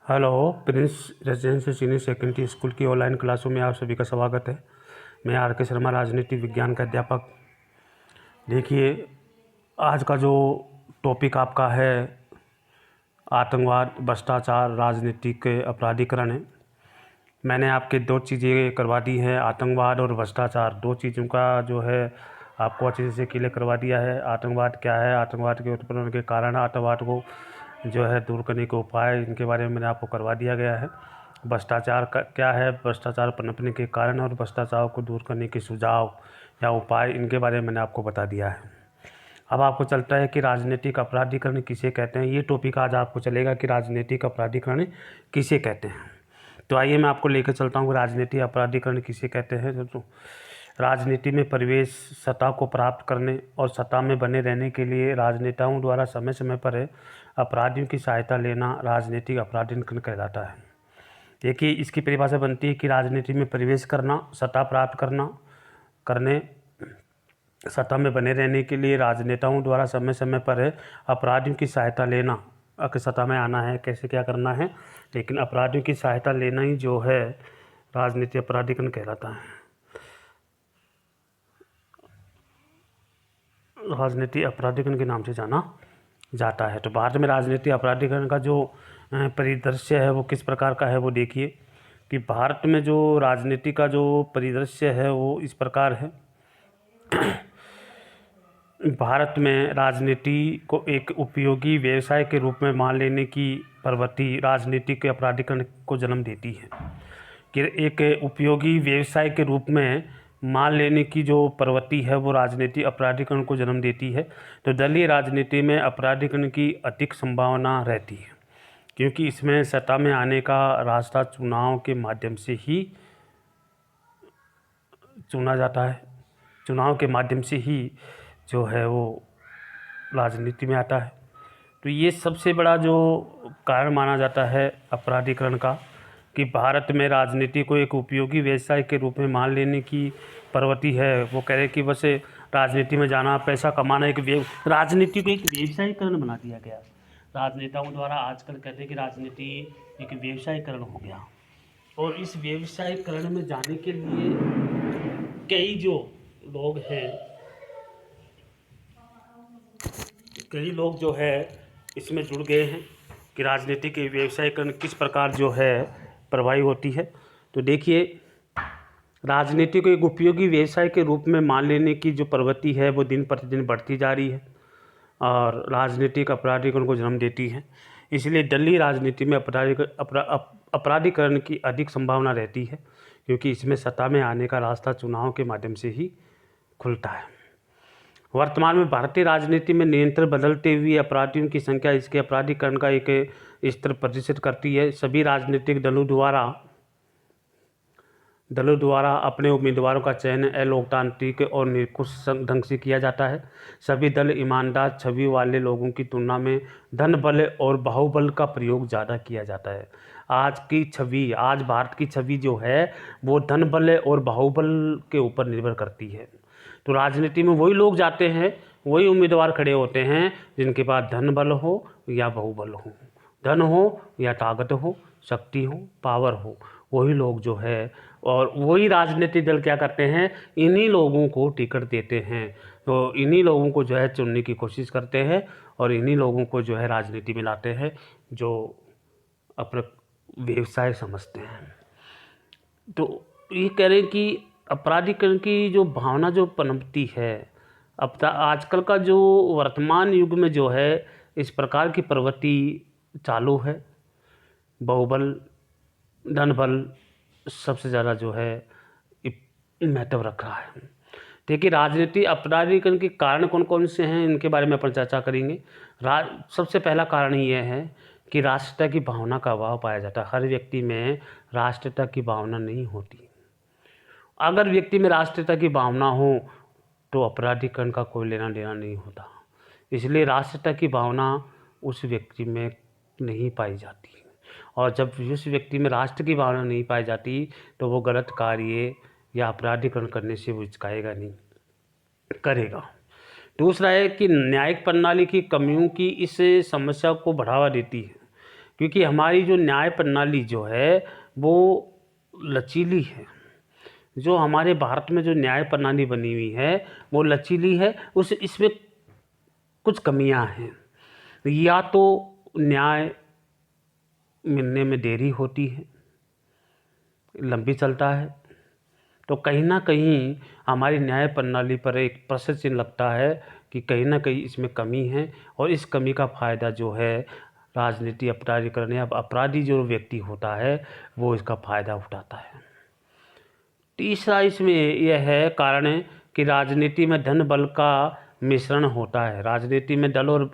Hello. Prince residency senior secondary school की online क्लासों में आप सभी का स्वागत है। मैं आर के शर्मा, राजनीति विज्ञान का अध्यापक। देखिए, आज का जो टॉपिक आपका है आतंकवाद, भ्रष्टाचार, राजनीतिक अपराधीकरण है। मैंने आपके दो चीज़ें करवा दी हैं, आतंकवाद और भ्रष्टाचार। दो चीज़ों का जो है आपको अच्छे से क्लियर करवा दिया है। आतंकवाद क्या है, आतंकवाद के उत्पन्न होने के कारण, आतंकवाद को जो है दूर करने के उपाय, इनके बारे में मैंने आपको करवा दिया गया है। भ्रष्टाचार का क्या है, भ्रष्टाचार पनपने के कारण और भ्रष्टाचार को दूर करने के सुझाव या उपाय, इनके बारे में मैंने आपको बता दिया है। अब आपको चलता है कि राजनीतिक अपराधीकरण किसे कहते हैं। ये टॉपिक आज आपको चलेगा कि राजनीतिक अपराधीकरण किसे कहते हैं। तो आइए मैं आपको लेकर चलता हूँ राजनीतिक अपराधीकरण किसे कहते हैं। तो राजनीति में प्रवेश, सत्ता को प्राप्त करने और सत्ता में बने रहने के लिए राजनेताओं द्वारा समय समय पर अपराधियों की सहायता लेना राजनीतिक अपराधीकरण कहलाता है। देखिए, इसकी परिभाषा बनती है कि राजनीति में प्रवेश करना, सत्ता प्राप्त करने सत्ता में बने रहने के लिए राजनेताओं द्वारा समय समय पर अपराधियों की सहायता लेना। अगर सत्ता में आना है, कैसे क्या करना है, लेकिन अपराधियों की सहायता लेना ही जो है राजनीतिक अपराधीकरण कहलाता है। राजनीतिक अपराधीकरण के नाम से जाना जाता है। तो भारत में राजनीतिक अपराधीकरण का जो परिदृश्य है वो किस प्रकार का है, वो देखिए कि भारत में जो राजनीति का जो परिदृश्य है वो इस प्रकार है। भारत में राजनीति को एक उपयोगी व्यवसाय के रूप में मान लेने की प्रवृत्ति राजनीतिक अपराधीकरण को जन्म देती है। कि एक उपयोगी व्यवसाय के रूप में मान लेने की जो प्रवृत्ति है वो राजनीतिक अपराधीकरण को जन्म देती है। तो दलीय राजनीति में अपराधीकरण की अधिक संभावना रहती है, क्योंकि इसमें सत्ता में आने का रास्ता चुनाव के माध्यम से ही चुना जाता है। चुनाव के माध्यम से ही जो है वो राजनीति में आता है। तो ये सबसे बड़ा जो कारण माना जाता है अपराधीकरण का, कि भारत में राजनीति को एक उपयोगी व्यवसाय के रूप में मान लेने की प्रवृत्ति है। वो कह रहे कि बस राजनीति में जाना, पैसा कमाना, राजनीति को एक व्यवसायीकरण बना दिया गया। राजनेताओं द्वारा आजकल कहते हैं कि राजनीति एक व्यवसायीकरण हो गया, और इस व्यवसायीकरण में जाने के लिए कई जो लोग हैं, कई लोग जो है इसमें जुड़ गए हैं कि राजनीति के व्यवसायीकरण किस प्रकार जो है प्रभावी होती है। तो देखिए, राजनीति को एक उपयोगी व्यवसाय के रूप में मान लेने की जो प्रवृत्ति है वो दिन प्रतिदिन बढ़ती जा रही है और राजनीतिक अपराधीकरण को जन्म देती है। इसलिए दलीय राजनीति में अपराधीकरण की अधिक संभावना रहती है, क्योंकि इसमें सत्ता में आने का रास्ता चुनाव के माध्यम से ही खुलता है। वर्तमान में भारतीय राजनीति में नियंत्रण बदलते हुए अपराधियों की संख्या इसके अपराधीकरण का एक स्तर प्रदर्शित करती है। सभी राजनीतिक दलों द्वारा अपने उम्मीदवारों का चयन अलोकतांत्रिक और निरंकुश ढंग से किया जाता है। सभी दल ईमानदार छवि वाले लोगों की तुलना में धन बल और बाहुबल का प्रयोग ज़्यादा किया जाता है। आज भारत की छवि जो है वो धन बल और बाहुबल के ऊपर निर्भर करती है। तो राजनीति में वही लोग जाते हैं, वही उम्मीदवार खड़े होते हैं जिनके पास धन बल हो या बाहुबल हो, धन हो या ताकत हो, शक्ति हो, पावर हो, वही लोग जो है, और वही राजनीतिक दल क्या करते हैं, इन्हीं लोगों को टिकट देते हैं। तो इन्हीं लोगों को जो है चुनने की कोशिश करते हैं और इन्हीं लोगों को जो है राजनीति में लाते हैं जो अपना व्यवसाय समझते हैं। तो ये कह रहे हैं कि अपराधीकरण की जो भावना जो पनपती है, अब आजकल का जो वर्तमान युग में जो है इस प्रकार की प्रवृत्ति चालू है। बाहुबल, धन बल सबसे ज़्यादा जो है महत्व रख रहा है। देखिए, राजनीति अपराधीकरण के कारण कौन कौन से हैं, इनके बारे में अपन चर्चा करेंगे। सबसे पहला कारण ये है कि राष्ट्रता की भावना का अभाव पाया जाता है। हर व्यक्ति में राष्ट्रता की भावना नहीं होती। अगर व्यक्ति में राष्ट्रता की भावना हो तो अपराधीकरण का कोई लेना देना नहीं होता। इसलिए राष्ट्रता की भावना उस व्यक्ति में नहीं पाई जाती, और जब उस व्यक्ति में राष्ट्र की भावना नहीं पाई जाती तो वो गलत कार्य या अपराधीकरण करने से वो हिचकाएगा नहीं, करेगा। दूसरा है कि न्यायिक प्रणाली की कमियों की इस समस्या को बढ़ावा देती है, क्योंकि हमारी जो न्याय प्रणाली जो है वो लचीली है। जो हमारे भारत में जो न्याय प्रणाली बनी हुई है वो लचीली है, इसमें कुछ कमियां हैं। या तो न्याय मिलने में देरी होती है, लंबी चलता है, तो कहीं ना कहीं हमारी न्याय प्रणाली पर एक प्रश्न चिन्ह लगता है कि कहीं ना कहीं इसमें कमी है, और इस कमी का फ़ायदा जो है राजनीति अपराधीकरण या अपराधी जो व्यक्ति होता है वो इसका फ़ायदा उठाता है। तीसरा इसमें यह है कारण है कि राजनीति में धन बल का मिश्रण होता है। राजनीति में दल और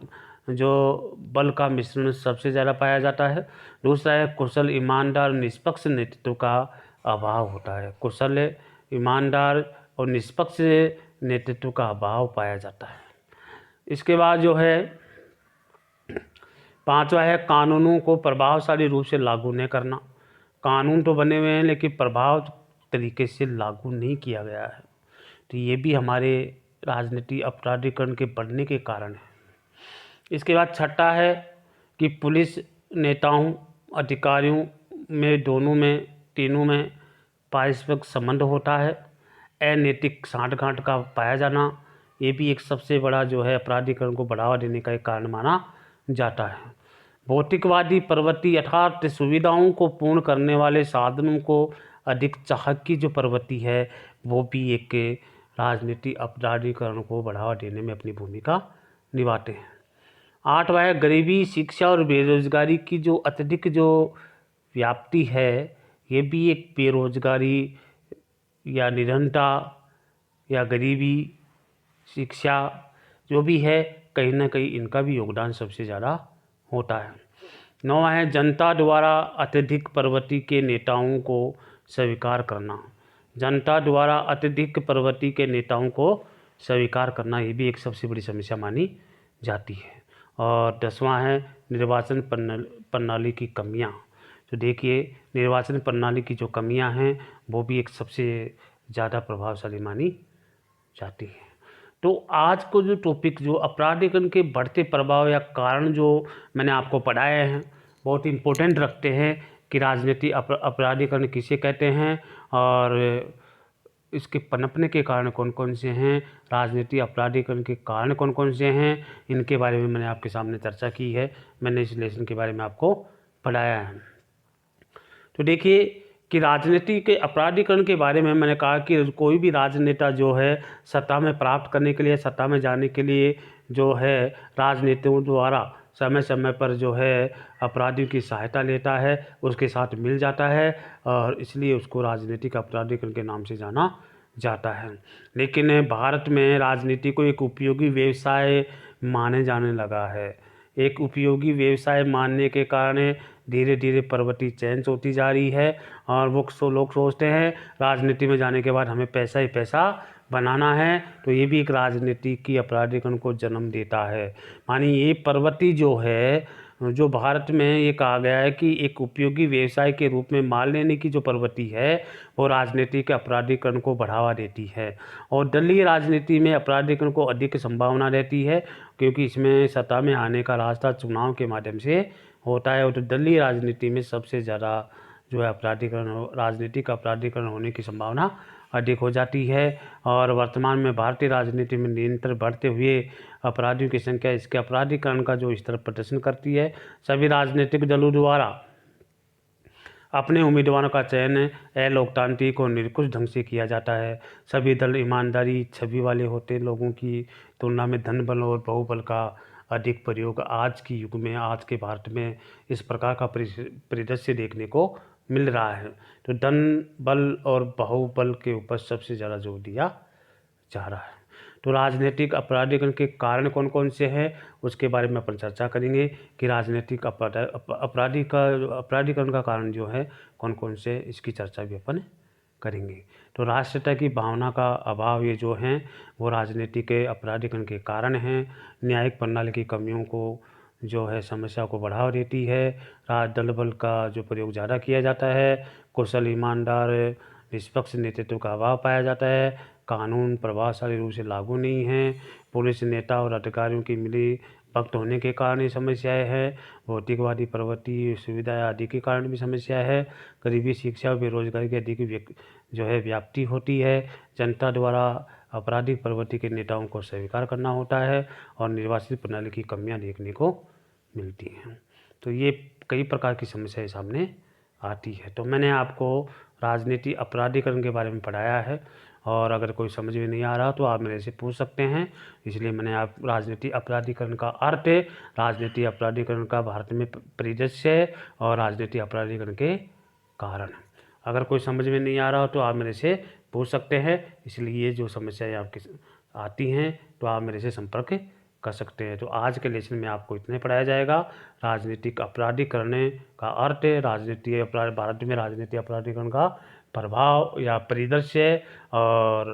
जो बल का मिश्रण सबसे ज़्यादा पाया जाता है। दूसरा है कुशल, ईमानदार, निष्पक्ष नेतृत्व का अभाव होता है। कुशल, ईमानदार और निष्पक्ष नेतृत्व का अभाव पाया जाता है। इसके बाद जो है पांचवा है कानूनों को प्रभावशाली रूप से लागू नहीं करना। कानून तो बने हुए हैं लेकिन प्रभाव तरीके से लागू नहीं किया गया है, तो ये भी हमारे राजनीति अपराधीकरण के बढ़ने के कारण है। इसके बाद छठा है कि पुलिस नेताओं अधिकारियों में तीनों में पारस्परिक संबंध होता है। अनैतिक सांठगांठ का पाया जाना, ये भी एक सबसे बड़ा जो है अपराधीकरण को बढ़ावा देने का एक कारण माना जाता है। भौतिकवादी प्रवृत्ति अर्थात सुविधाओं को पूर्ण करने वाले साधनों को अधिक चाहत की जो प्रवृत्ति है वो भी एक राजनीति अपराधीकरण को बढ़ावा देने में अपनी भूमिका निभाते हैं। आठवां है गरीबी, शिक्षा और बेरोजगारी की जो अत्यधिक जो व्याप्ति है, ये भी एक बेरोजगारी या निधनता या गरीबी, शिक्षा जो भी है कहीं ना कहीं इनका भी योगदान सबसे ज़्यादा होता है। नौवां है जनता द्वारा अत्यधिक प्रवृत्ति के नेताओं को स्वीकार करना। जनता द्वारा अत्यधिक प्रवृत्ति के नेताओं को स्वीकार करना, ये भी एक सबसे बड़ी समस्या मानी जाती है। और 10वां है निर्वाचन प्रणाली की कमियां। तो देखिए निर्वाचन प्रणाली की जो कमियां हैं वो भी एक सबसे ज़्यादा प्रभावशाली मानी जाती है। तो आज को जो टॉपिक जो अपराधीकरण के बढ़ते प्रभाव या कारण जो मैंने आपको पढ़ाए हैं बहुत इम्पोर्टेंट रखते हैं कि राजनीति अपराधीकरण किसे कहते हैं और इसके पनपने के कारण कौन कौन से हैं, राजनीति अपराधीकरण के कारण कौन कौन से हैं, इनके बारे में मैंने आपके सामने चर्चा की है। मैंने इस लेसन के बारे में आपको पढ़ाया है। तो देखिए कि राजनीति के अपराधीकरण के बारे में मैंने कहा कि कोई भी राजनेता जो है सत्ता में प्राप्त करने के लिए, सत्ता में जाने के लिए जो है राजनेताओं द्वारा समय समय पर जो है अपराधियों की सहायता लेता है, उसके साथ मिल जाता है और इसलिए उसको राजनीतिक अपराधीकरण के नाम से जाना जाता है। लेकिन भारत में राजनीति को एक उपयोगी व्यवसाय माने जाने लगा है। एक उपयोगी व्यवसाय मानने के कारण धीरे धीरे प्रवृत्ति चेंज होती जा रही है और वो लोग सोचते हैं राजनीति में जाने के बाद हमें पैसा ही पैसा बनाना है, तो ये भी एक राजनीति की अपराधीकरण को जन्म देता है। मानी ये प्रवृत्ति जो है जो भारत में ये कहा गया है कि एक उपयोगी व्यवसाय के रूप में मान लेने की जो प्रवृत्ति है वो राजनीतिक अपराधीकरण को बढ़ावा देती है। और दलीय राजनीति में अपराधीकरण को अधिक संभावना रहती है क्योंकि इसमें सत्ता में आने का रास्ता चुनाव के माध्यम से होता है। और तो दलीय राजनीति में सबसे ज़्यादा जो है राजनीतिक अपराधीकरण होने की संभावना अधिक हो जाती है। और वर्तमान में भारतीय राजनीति में निरंतर बढ़ते हुए अपराधियों की संख्या इसके अपराधीकरण का जो स्तर प्रदर्शन करती है। सभी राजनीतिक दलों द्वारा अपने उम्मीदवारों का चयन अलोकतांत्रिक और निरंकुश ढंग से किया जाता है। सभी दल ईमानदारी छवि वाले होते लोगों की तुलना में धन बल और बाहुबल का अधिक प्रयोग आज की युग में, आज के भारत में इस प्रकार का परिदृश्य देखने को मिल रहा है। तो धन बल और बाहुबल के ऊपर सबसे ज़्यादा जोर दिया जा रहा है। तो राजनीतिक अपराधीकरण के कारण कौन कौन से हैं उसके बारे में अपन चर्चा करेंगे कि राजनीतिक अपराधीकरण का कारण जो है कौन कौन से, इसकी चर्चा भी अपन करेंगे। तो राष्ट्रीयता की भावना का अभाव ये जो हैं वो राजनीति के अपराधीकरण के कारण हैं। न्यायिक प्रणाली की कमियों को जो है समस्या को बढ़ावा देती है। दल बल का जो प्रयोग ज़्यादा किया जाता है। कुशल, ईमानदार, निष्पक्ष नेतृत्व का अभाव पाया जाता है। कानून प्रभावशाली रूप से लागू नहीं है। पुलिस नेता और अधिकारियों की मिली भक्त होने के कारण ये समस्याएं हैं, भौतिकवादी प्रवृत्ति, सुविधा आदि के कारण भी समस्या है, गरीबी, शिक्षा और बेरोजगारी की अधिक जो है व्याप्ति होती है, जनता द्वारा आपराधिक प्रवृत्ति के नेताओं को स्वीकार करना होता है और निर्वाचित प्रणाली की कमियां देखने को मिलती हैं। तो ये कई प्रकार की समस्याएं सामने आती है। तो मैंने आपको राजनीति अपराधीकरण के बारे में पढ़ाया है, और अगर कोई समझ में नहीं आ रहा तो आप मेरे से पूछ सकते हैं। इसलिए मैंने आप राजनीति अपराधीकरण का अर्थ, राजनीति अपराधीकरण का भारत में परिदृश्य और राजनीति अपराधीकरण के कारण, अगर कोई समझ में नहीं आ रहा हो तो आप मेरे से पूछ सकते हैं। इसलिए जो समस्याएं आपकी आती हैं तो आप मेरे से संपर्क कर सकते हैं। तो आज के लेसन में आपको इतने पढ़ाया जाएगा। राजनीतिक अपराधीकरण का अर्थ, राजनीति अपराध, भारत में राजनीति अपराधीकरण का प्रभाव या परिदृश्य, और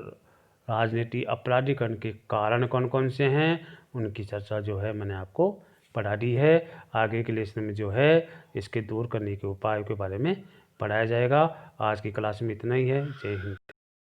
राजनीति अपराधीकरण के कारण कौन कौन से हैं उनकी चर्चा जो है मैंने आपको पढ़ा दी है। आगे के लेसन में जो है इसके दूर करने के उपाय के बारे में पढ़ाया जाएगा। आज की क्लास में इतना ही है। जय हिंद।